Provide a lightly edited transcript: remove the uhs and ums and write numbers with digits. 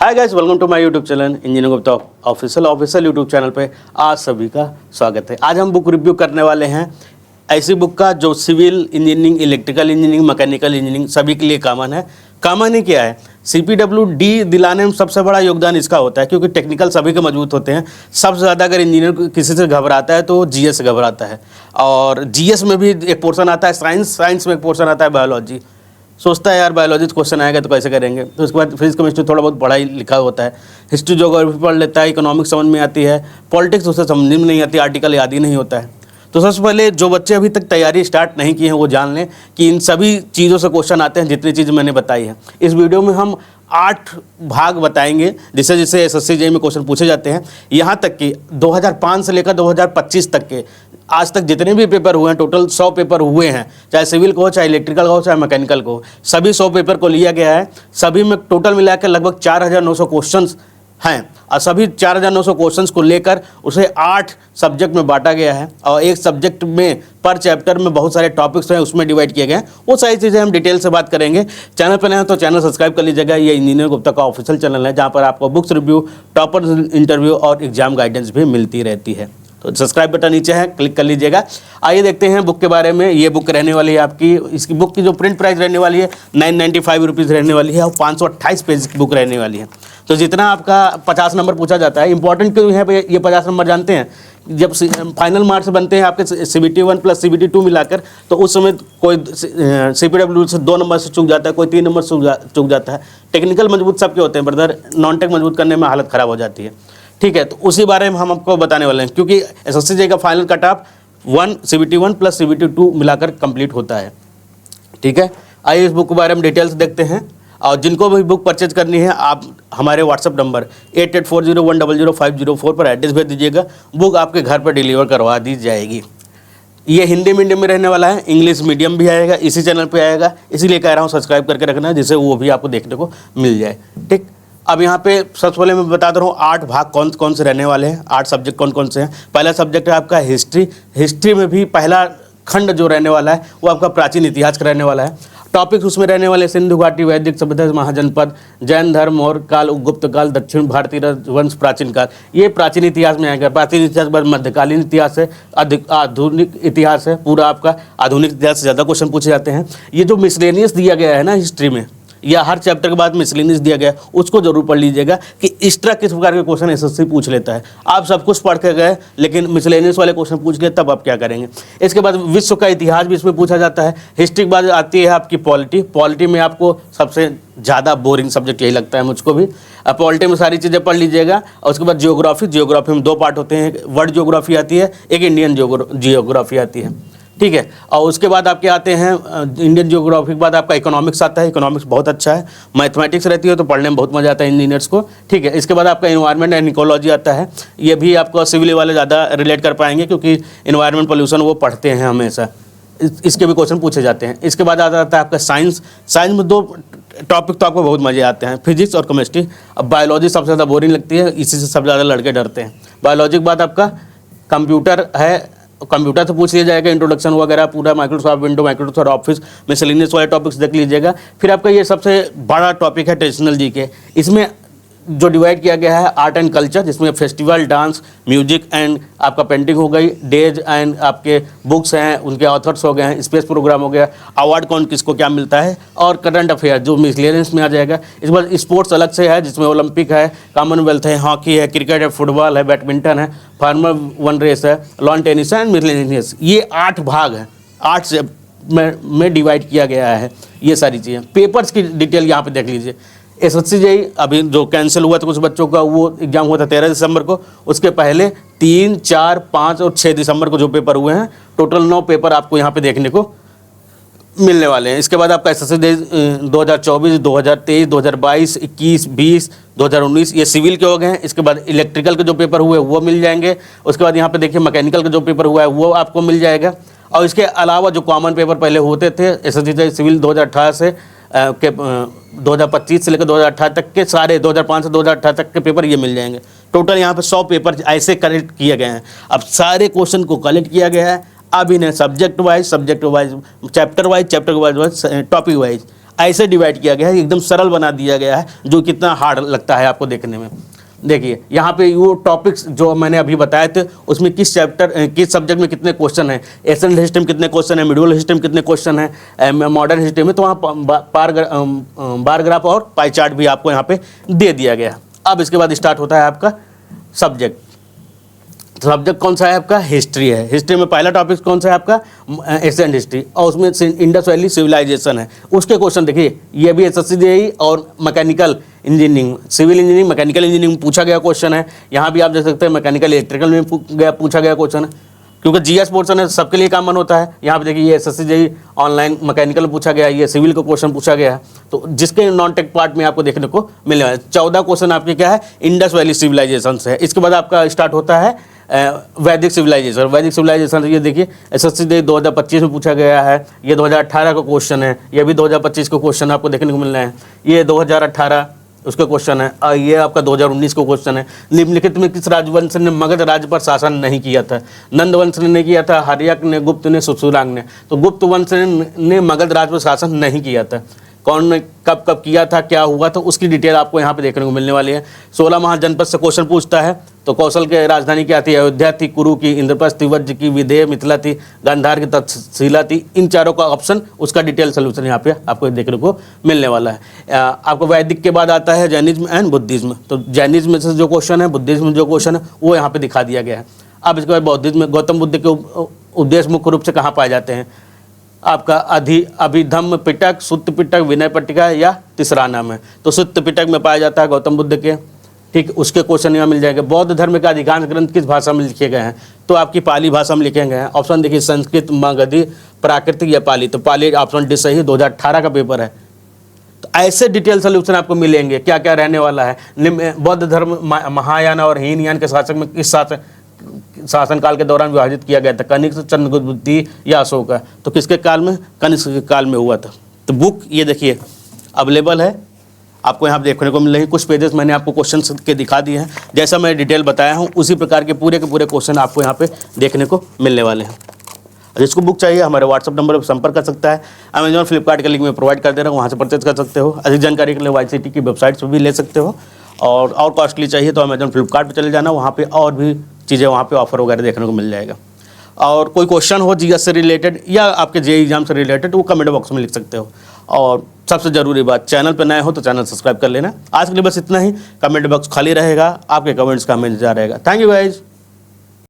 Hi guys, welcome to my YouTube channel engineering Gupta official YouTube channel पे आप सभी का स्वागत है। आज हम बुक रिव्यू करने वाले हैं ऐसी बुक का जो civil engineering, electrical engineering, mechanical engineering सभी के लिए कॉमन है। कॉमन ही क्या है, CPWD दिलाने में सबसे बड़ा योगदान इसका होता है, क्योंकि टेक्निकल सभी के मजबूत होते हैं। सबसे ज़्यादा अगर इंजीनियर किसी से घबराता है तो GS से घबराता है, और GS में भी एक पोर्शन आता है साइंस में एक पोर्शन आता है बायोलॉजी। सोचता है यार बायोलॉजी क्वेश्चन आएगा तो कैसे करेंगे, तो उसके बाद फिजिक्स केमिस्ट्री थोड़ा बहुत पढ़ाई लिखा होता है, हिस्ट्री ज्योग्राफी पढ़ लेता है, इकोनॉमिक्स समझ में आती है, पॉलिटिक्स उसे समझ में नहीं आती, आर्टिकल याद ही नहीं होता है। तो सबसे पहले जो बच्चे अभी तक तैयारी स्टार्ट नहीं किए हैं वो जान लें कि इन सभी चीज़ों से क्वेश्चन आते हैं, जितनी चीज़ मैंने बताई है। इस वीडियो में हम 8 भाग बताएंगे जिससे SSC JEE में क्वेश्चन पूछे जाते हैं। यहाँ तक कि 2005 से लेकर 2025 तक के आज तक जितने भी पेपर हुए हैं, टोटल 100 पेपर हुए हैं, चाहे सिविल को हो, चाहे इलेक्ट्रिकल का हो, चाहे मैकेनिकल को हो, सभी 100 पेपर को लिया गया है। सभी में टोटल मिलाकर लगभग 4900 क्वेश्चन हैं, और सभी 4900 क्वेश्चंस को लेकर उसे 8 सब्जेक्ट में बांटा गया है, और एक सब्जेक्ट में पर चैप्टर में बहुत सारे टॉपिक्स हैं उसमें डिवाइड किए गए हैं। वो सारी चीज़ें हम डिटेल से बात करेंगे। चैनल पर नए हैं तो चैनल सब्सक्राइब कर लीजिएगा। ये इंजीनियर गुप्ता का ऑफिशियल चैनल है जहाँ पर आपको बुक्स रिव्यू, टॉपर इंटरव्यू और एग्जाम गाइडेंस भी मिलती रहती है। तो सब्सक्राइब बटन नीचे है, क्लिक कर लीजिएगा। आइए देखते हैं बुक के बारे में। ये बुक रहने वाली है आपकी, इसकी बुक की जो प्रिंट प्राइस रहने वाली है 995 रुपीज़ रहने वाली है, और 528 पेज की बुक रहने वाली है। तो जितना आपका 50 नंबर पूछा जाता है, इंपॉर्टेंट क्यों है भाई ये 50 नंबर जानते हैं? जब फाइनल मार्क्स बनते हैं आपके CBT1 प्लस CBT2 मिलाकर, तो उस समय कोई CPW से 2 नंबर से चूक जाता है, कोई 3 नंबर से चूक जाता है। टेक्निकल मजबूत सबके होते हैं ब्रदर, नॉन टेक मजबूत करने में हालत ख़राब हो जाती है। ठीक है, तो उसी बारे में हम आपको बताने वाले हैं, क्योंकि SSC JEE का final cut off CBT1 plus CBT2 मिलाकर कंप्लीट होता है। ठीक है, आइए इस बुक के बारे में डिटेल्स देखते हैं। और जिनको भी बुक परचेज करनी है, आप हमारे व्हाट्सअप नंबर 8840100504 पर एड्रेस भेज दीजिएगा, बुक आपके घर पर डिलीवर करवा दी जाएगी। ये हिंदी मीडियम में रहने वाला है, इंग्लिश मीडियम भी आएगा, इसी चैनल पे आएगा, इसीलिए कह रहा हूँ सब्सक्राइब करके रखना है, जिससे वो भी आपको देखने को मिल जाए। ठीक, अब यहाँ पे सबसे पहले मैं बता दे रहा हूँ 8 भाग कौन कौन से रहने वाले हैं, 8 सब्जेक्ट कौन कौन से हैं। पहला सब्जेक्ट है आपका हिस्ट्री। हिस्ट्री में भी पहला खंड जो रहने वाला है वो आपका प्राचीन इतिहास का रहने वाला है। टॉपिक्स उसमें रहने वाले सिंधु घाटी, वैदिक सभ्यता, महाजनपद, जैन धर्म, मौर्य काल, गुप्त काल, दक्षिण भारतीय राजवंश, प्राचीन काल। ये प्राचीन इतिहास में आएगा। प्राचीन इतिहास बाद मध्यकालीन इतिहास है, आधुनिक इतिहास है, पूरा आपका आधुनिक इतिहास से ज़्यादा क्वेश्चन पूछे जाते हैं। ये जो मिसलेनियस दिया गया है ना हिस्ट्री में, या हर चैप्टर के बाद मिसलेनियस दिया गया है, उसको जरूर पढ़ लीजिएगा कि इस तरह किस प्रकार के क्वेश्चन SSC पूछ लेता है। आप सब कुछ पढ़ के गए लेकिन मिसलेनियस वाले क्वेश्चन पूछ गए, तब आप क्या करेंगे। इसके बाद विश्व का इतिहास भी इसमें पूछा जाता है। हिस्ट्री के बाद आती है आपकी पॉलिटी। पॉलिटी में आपको सबसे ज़्यादा बोरिंग सब्जेक्ट यही लगता है मुझको भी। पॉलिटी में सारी चीज़ें पढ़ लीजिएगा। और उसके बाद जियोग्राफी। जियोग्राफी में 2 पार्ट होते हैं, वर्ल्ड जियोग्राफी आती है, एक इंडियन जियोग्राफी आती है। ठीक है, और उसके बाद आपके आते हैं इंडियन जियोग्राफी के बाद आपका इकोनॉमिक्स आता है। इकोनॉमिक्स बहुत अच्छा है। मैथमेटिक्स रहती है तो पढ़ने में बहुत मजा आता है इंजीनियर्स को। ठीक है, इसके बाद आपका एनवायरनमेंट एंड इकोलॉजी आता है। ये भी आपको सिविल वाले ज़्यादा रिलेट कर पाएंगे, क्योंकि एनवायरनमेंट पोल्यूशन वो पढ़ते हैं हमेशा, इसके भी क्वेश्चन पूछे जाते हैं। इसके बाद आता है आपका साइंस। साइंस में 2 टॉपिक तो आपको बहुत मजे आते हैं, फिजिक्स और केमिस्ट्री। अब बायोलॉजी सबसे ज़्यादा बोरिंग लगती है, इसी से सबसे ज़्यादा लड़के डरते हैं। बायोलॉजी के बाद आपका कंप्यूटर है, कंप्यूटर से पूछ लिया जाएगा, इंट्रोडक्शन वगैरह पूरा, Microsoft window, Microsoft office, miscellaneous वाले टॉपिक्स देख लीजिएगा। फिर आपका ये सबसे बड़ा टॉपिक है ट्रेडिशनल GK। इसमें जो डिवाइड किया गया है आर्ट एंड कल्चर, जिसमें फेस्टिवल, डांस, म्यूजिक एंड आपका पेंटिंग हो गई, डेज एंड आपके बुक्स हैं, उनके ऑथर्स हो गए हैं, स्पेस प्रोग्राम हो गया, अवार्ड कौन किसको क्या मिलता है, और करंट अफेयर जो मिसलेनियस में आ जाएगा। इस बार स्पोर्ट्स अलग से है, जिसमें ओलंपिक है, कॉमनवेल्थ है, हॉकी है, क्रिकेट है, फुटबॉल है, बैडमिंटन है, फार्मूला 1 रेस है, लॉन टेनिस है एंड मिसलेनियस। ये 8 भाग हैं, 8 से में डिवाइड किया गया है ये सारी चीज़ें। पेपर्स की डिटेल यहाँ पे देख लीजिए। SSC JEE अभी जो कैंसिल हुआ था कुछ बच्चों का, वो एग्जाम हुआ था 13 दिसंबर को। उसके पहले 3, 4, 5 और 6 दिसंबर को जो पेपर हुए हैं, टोटल 9 पेपर आपको यहाँ पे देखने को मिलने वाले हैं। इसके बाद आपका SSC JEE 2024, 2023, 2022, 21, 20, 2019 ये सिविल के हो गए हैं। इसके बाद इलेक्ट्रिकल के जो पेपर हुए वो मिल जाएंगे। उसके बाद यहाँ पे देखिए मैकेनिकल का जो पेपर हुआ है वो आपको मिल जाएगा। और इसके अलावा जो कॉमन पेपर पहले होते थे SSC JEE सिविल 2018 से 2025 से लेकर 2018 तक के सारे, 2005 से 2018 तक के पेपर ये मिल जाएंगे। टोटल यहाँ पे 100 पेपर ऐसे कलेक्ट किए गए हैं। अब सारे क्वेश्चन को कलेक्ट किया गया है। अब इन्हें subject wise, chapter wise, topic wise ऐसे डिवाइड किया गया है, एकदम सरल बना दिया गया है, जो कितना हार्ड लगता है आपको देखने में। देखिए यहाँ पे वो टॉपिक्स जो मैंने अभी बताए थे, उसमें किस किस सब्जेक्ट में कितने क्वेश्चन है, एशियन हिस्ट्री में कितने क्वेश्चन है, मिडिवल हिस्ट्री में कितने क्वेश्चन है, मॉडर्न हिस्ट्री में, तो वहाँ बार ग्राफ और पाई चार्ट भी आपको यहाँ पे दे दिया गया है। अब इसके बाद स्टार्ट होता है आपका सब्जेक्ट। सब्जेक्ट कौन सा है आपका? हिस्ट्री है। हिस्ट्री में पहला टॉपिक कौन सा है आपका? एशियन हिस्ट्री, और उसमें इंडस वैली सिविलाइजेशन है। उसके क्वेश्चन देखिए, ये भी एसएससी जेईई और mechanical engineering, civil engineering, mechanical engineering में पूछा गया क्वेश्चन है। यहाँ भी आप देख सकते हैं मैकेनिकल इलेक्ट्रिकल में पूछा गया क्वेश्चन है, क्योंकि जीएस पोर्शन है, सबके लिए कॉमन होता है। यहाँ पे देखिए ये एसएससी जेईई ऑनलाइन मैकेनिकल में पूछा गया, ये सिविल का क्वेश्चन पूछा गया है, तो जिसके नॉन टेक पार्ट में आपको देखने को मिलने वाला है। 14 क्वेश्चन आपके क्या है? इंडस वैली सिविलाइजेशन से है। इसके बाद आपका स्टार्ट होता है वैदिक सिविलाइजेशन। वैदिक सिविलाइजेशन ये देखिए एसएससी 2025 में पूछा गया है, ये 2018 का क्वेश्चन है, ये भी 2025 का क्वेश्चन आपको देखने को मिल रहा है, ये 2018 उसका क्वेश्चन है, और ये आपका 2019 का क्वेश्चन है। निम्नलिखित में किस राजवंश ने मगध राज्य पर शासन नहीं किया था? नंद वंश ने किया था, हर्यक ने, गुप्त ने, सुसुरांग ने। तो गुप्त वंश ने मगध राज्य पर शासन नहीं किया था। कौन ने कब कब किया था, क्या हुआ, तो उसकी डिटेल आपको यहाँ पे देखने को मिलने वाली है। 16 महाजनपद से क्वेश्चन पूछता है, तो कौशल के राजधानी क्या थी? अयोध्या थी, कुरु की, इंद्रप्रस्थ थी, वज्र की, विदेह, मिथिला थी, गांधार की, तक्षशिला थी। इन चारों का ऑप्शन, उसका डिटेल सोल्यूशन यहाँ पे आपको देखने को मिलने वाला है। आपको वैदिक के बाद आता है जैनिज्म एंड बुद्धिज्म। तो जैनिज्म से जो क्वेश्चन है, बुद्धिज्म में जो क्वेश्चन है, वो यहाँ पे दिखा दिया गया है। अब इसके बाद बौद्धिज्म में गौतम बुद्ध के उद्देश्य मुख्य रूप से कहाँ पाए जाते हैं? आपका अभिधम्म पिटक, सुत्त पिटक, विनय पट्टिका, या तीसरा नाम है। तो सुत्त पिटक में पाया जाता है गौतम बुद्ध के, ठीक, उसके क्वेश्चन यहाँ मिल जाएंगे। बौद्ध धर्म का अधिकांश ग्रंथ किस भाषा में लिखे गए हैं? तो आपकी पाली भाषा में लिखे गए हैं। ऑप्शन देखिए, संस्कृत, मगधी, प्राकृतिक या पाली। तो पाली ऑप्शन डी सही, 2018 का पेपर है। तो ऐसे डिटेल सोल्यूशन आपको मिलेंगे, क्या क्या रहने वाला है। बौद्ध धर्म महायान और हीनयान के शासक में किस शासनकाल के दौरान विभाजित किया गया था? कनिष्क, चंद्रगुप्त या अशोक का? तो किसके काल में? कनिष्क के काल में हुआ था। तो बुक ये देखिए अवेलेबल है, आपको यहाँ देखने को मिल रही है। कुछ पेजेस मैंने आपको क्वेश्चन के दिखा दिए हैं, जैसा मैं डिटेल बताया हूँ उसी प्रकार के पूरे क्वेश्चन आपको यहाँ पे देखने को मिलने वाले हैं। जिसको बुक चाहिए हमारे व्हाट्सअप नंबर पर संपर्क कर सकता है। अमेजॉन, फ्लिपकार्ट का लिंक मैं प्रोवाइड कर दे रहा हूँ, वहाँ से परचेज कर सकते हो। अधिक जानकारी के लिए YCT की वेबसाइट पर भी ले सकते हो, और कॉस्टली चाहिए तो अमेजॉन, फ्लिपकार्ट पर चले जाना, वहाँ पर और भी चीज़ें वहाँ पे ऑफर वगैरह देखने को मिल जाएगा। और कोई क्वेश्चन हो जीएस से रिलेटेड या आपके जेईई एग्जाम से रिलेटेड, वो कमेंट बॉक्स में लिख सकते हो। और सबसे ज़रूरी बात, चैनल पर नए हो तो चैनल सब्सक्राइब कर लेना। आज के लिए बस इतना ही। कमेंट बॉक्स खाली रहेगा, आपके कमेंट्स का हमें इंतजार रहेगा। Thank you guys.